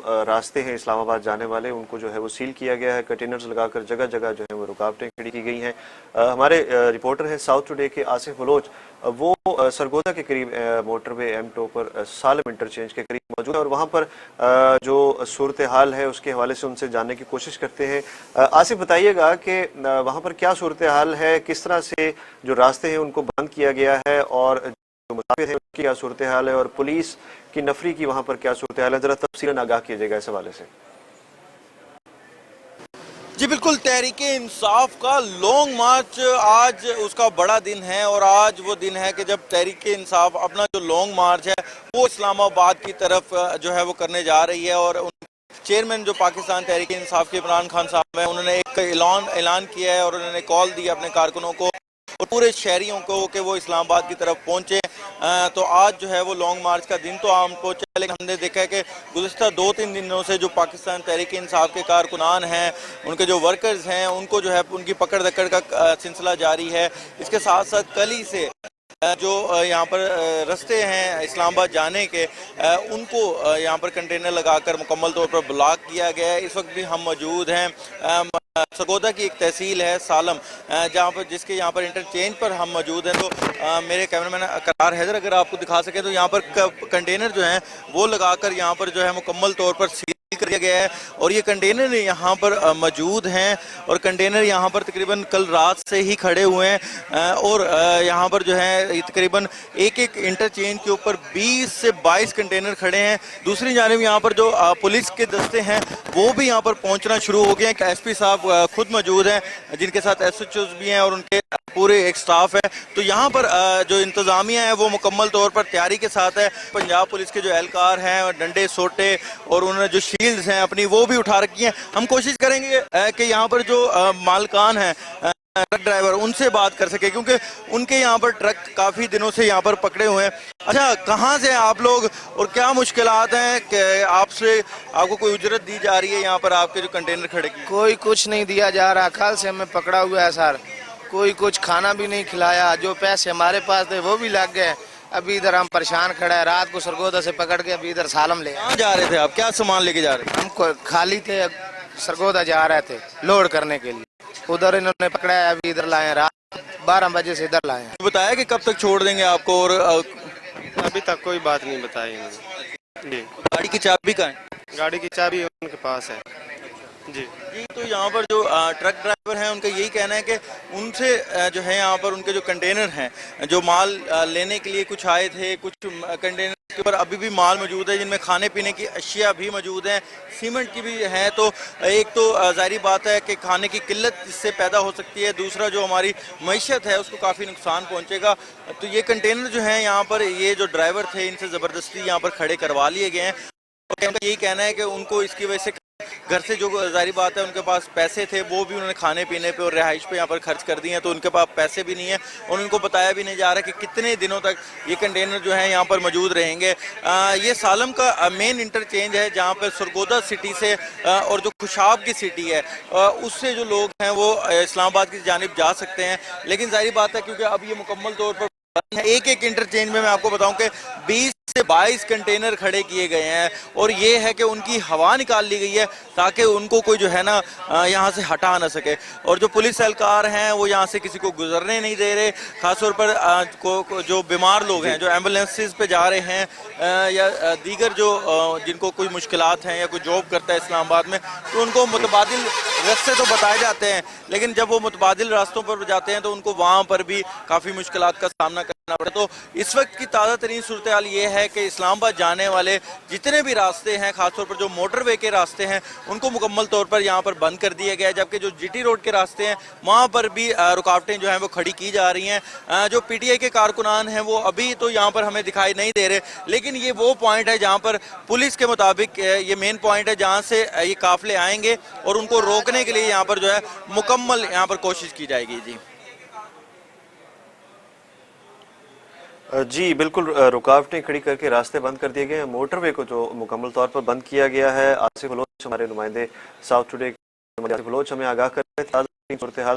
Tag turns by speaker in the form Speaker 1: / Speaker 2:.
Speaker 1: रास्ते हैं इस्लामाबाद जाने वाले उनको जो है वो सील किया गया है। कंटेनर्स लगाकर जगह जगह जो है वो रुकावटें खड़ी की गई हैं। हमारे रिपोर्टर हैं साउथ टुडे के आसिफ बलोच, वो सरगोदा के करीब मोटरवे M2 पर सालम इंटरचेंज के करीब मौजूद है और वहाँ पर जो सूरत हाल है उसके हवाले से उनसे जानने की कोशिश करते हैं। आसिफ, बताइएगा कि वहाँ पर क्या सूरत हाल है, किस तरह से जो रास्ते हैं उनको बंद किया गया है और जो मुसाफिर हैं उनकी क्या सूरत हाल है और पुलिस की नफरी की वहाँ पर क्या सूरत हाल है, ज़रा तफसीलन आगाह कीजिएगा इस हवाले से।
Speaker 2: जी बिल्कुल, तहरीके इंसाफ का लॉन्ग मार्च आज उसका बड़ा दिन है और आज वो दिन है कि जब तहरीके इंसाफ अपना जो लॉन्ग मार्च है वो इस्लामाबाद की तरफ जो है वो करने जा रही है। और चेयरमैन जो पाकिस्तान तहरीके इंसाफ के इमरान खान साहब हैं, उन्होंने एक ऐलान किया है और उन्होंने कॉल दी अपने कारकुनों को और पूरे शहरियों को कि वो इस्लामाबाद की तरफ पहुंचे। तो आज जो है वो लॉन्ग मार्च का दिन तो आम पहुंचा, लेकिन हमने देखा है कि गुज़िश्ता 2-3 दिनों से जो पाकिस्तान तहरीक इंसाफ के कारकुनान हैं, उनके जो वर्कर्स हैं, उनको जो है उनकी पकड़ दकड़ का सिलसिला जारी है। इसके साथ साथ कल ही से जो यहाँ पर रास्ते हैं इस्लामाबाद जाने के, उनको यहाँ पर कंटेनर लगाकर मुकम्मल तौर पर ब्लॉक किया गया है। इस वक्त भी हम मौजूद हैं सरगोदा की एक तहसील है सालम, जहाँ पर जिसके यहाँ पर इंटरचेंज पर हम मौजूद हैं। तो मेरे कैमरामैन करार हैदर अगर आपको दिखा सके तो यहाँ पर कंटेनर जो हैं वो लगाकर यहाँ पर जो है मुकम्मल तौर पर सील कर दिया गया है और ये कंटेनर यहाँ पर मौजूद हैं और कंटेनर यहाँ पर तकरीबन कल रात से ही खड़े हुए हैं और यहाँ पर जो है तकरीबन एक इंटरचेंज के ऊपर 20 से 22 कंटेनर खड़े हैं। दूसरी जानिब यहाँ पर जो पुलिस के दस्ते हैं वो भी यहाँ पर पहुँचना शुरू हो गए हैं। SP साहब खुद मौजूद हैं जिनके साथ SHOs भी हैं और उनके पूरे एक स्टाफ है। तो यहाँ पर जो इंतज़ामिया है वो मुकम्मल तौर पर तैयारी के साथ है। पंजाब पुलिस के जो एहलकार हैं डंडे सोटे और उन्होंने जो शील्ड्स हैं अपनी वो भी उठा रखी हैं। हम कोशिश करेंगे कि यहाँ पर जो मालकान हैं ट्रक ड्राइवर उनसे बात कर सके, क्योंकि उनके यहाँ पर ट्रक काफ़ी दिनों से यहाँ पर पकड़े हुए हैं। अच्छा, कहाँ से आप लोग और क्या मुश्किलात हैं कि आपको कोई उजरत दी जा रही है यहाँ पर आपके जो कंटेनर खड़े की?
Speaker 3: कोई कुछ नहीं दिया जा रहा, कल से हमें पकड़ा हुआ है सर। कोई कुछ खाना भी नहीं खिलाया, जो पैसे हमारे पास थे वो भी लग गए। अभी इधर हम परेशान खड़े हैं, रात को सरगोदा से पकड़ के अभी इधर सालम ले।
Speaker 2: कहाँ जा रहे थे आप, क्या सामान लेके जा रहे थे?
Speaker 3: हम खाली थे, सरगोदा जा रहे थे लोड करने के लिए, उधर इन्होंने पकड़ा है, अभी इधर लाए। रात 12 बजे से इधर लाए।
Speaker 2: बताया कि कब तक छोड़ देंगे आपको? और
Speaker 4: अभी तक कोई बात नहीं बताई जी।
Speaker 2: गाड़ी की चाबी कहाँ है?
Speaker 4: गाड़ी की चाबी उनके पास है जी।
Speaker 2: तो यहाँ पर जो ट्रक ड्राइवर हैं उनका यही कहना है कि उनसे जो है यहाँ पर उनके जो कंटेनर हैं जो माल लेने के लिए कुछ आए थे, कुछ कंटेनर के ऊपर अभी भी माल मौजूद है जिनमें खाने पीने की अशिया भी मौजूद हैं, सीमेंट की भी है। तो एक तो ज़ाहिर बात है कि खाने की किल्लत इससे पैदा हो सकती है, दूसरा जो हमारी मईशत है उसको काफ़ी नुकसान पहुँचेगा। तो ये कंटेनर जो हैं यहाँ पर ये जो ड्राइवर थे इनसे ज़बरदस्ती यहाँ पर खड़े करवा लिए गए हैं और उनका यही कहना है कि उनको इसकी वजह से घर से जो ज़ाहिर बात है उनके पास पैसे थे वो भी उन्होंने खाने पीने पे और रिहाइश पे यहाँ पर खर्च कर दिए हैं, तो उनके पास पैसे भी नहीं है और उनको बताया भी नहीं जा रहा कि कितने दिनों तक ये कंटेनर जो है यहाँ पर मौजूद रहेंगे। ये सालम का मेन इंटरचेंज है जहाँ पर सरगोदा सिटी से और जो खुशाब की सिटी है उससे जो लोग हैं वो इस्लामाबाद की जानिब जा सकते हैं। लेकिन ज़ाहिर बात है क्योंकि अब ये मुकम्मल तौर पर एक इंटरचेंज में मैं आपको बताऊं कि 20 से 22 कंटेनर खड़े किए गए हैं और ये है कि उनकी हवा निकाल ली गई है ताकि उनको कोई जो है ना यहाँ से हटा ना सके। और जो पुलिस एहलकार हैं वो यहाँ से किसी को गुजरने नहीं दे रहे, खासतौर पर जो बीमार लोग हैं जो एम्बुलेंसेस पे जा रहे हैं या दीगर जो जिनको कोई मुश्किलात हैं या कोई जॉब करता है इस्लामाबाद में, तो उनको मुतबादिल रास्ते तो बताए जाते हैं, लेकिन जब वो मुतबादिल रास्तों पर जाते हैं तो उनको वहाँ पर भी काफ़ी मुश्किलात का सामना करना पड़ता है। तो इस वक्त की ताज़ा तरीन सूरत हाल ये है कि इस्लामाबाद जाने वाले जितने भी रास्ते हैं, खासतौर पर जो मोटरवे के रास्ते हैं, उनको मुकम्मल तौर पर यहाँ पर बंद कर दिया गया है, जबकि जो GT रोड के रास्ते हैं वहाँ पर भी रुकावटें जो हैं वो खड़ी की जा रही हैं। जो PTI के कारकुनान हैं वो अभी तो यहाँ पर हमें दिखाई नहीं दे रहे, लेकिन ये वो पॉइंट है जहाँ पर पुलिस के मुताबिक ये मेन पॉइंट है जहाँ से ये काफिले आएंगे और उनको रोकने के लिए यहाँ पर जो है मुकम्मल यहाँ पर कोशिश की जाएगी।
Speaker 1: जी बिल्कुल, रुकावटें खड़ी करके रास्ते बंद कर दिए गए हैं। मोटरवे को जो मुकम्मल तौर पर बंद किया गया है। आसिफ बलोच हमारे नुमाइंदे साउथ टुडे आसिफ बलोच हमें आगाह कर रहे थे ताज़ा सूरत हाल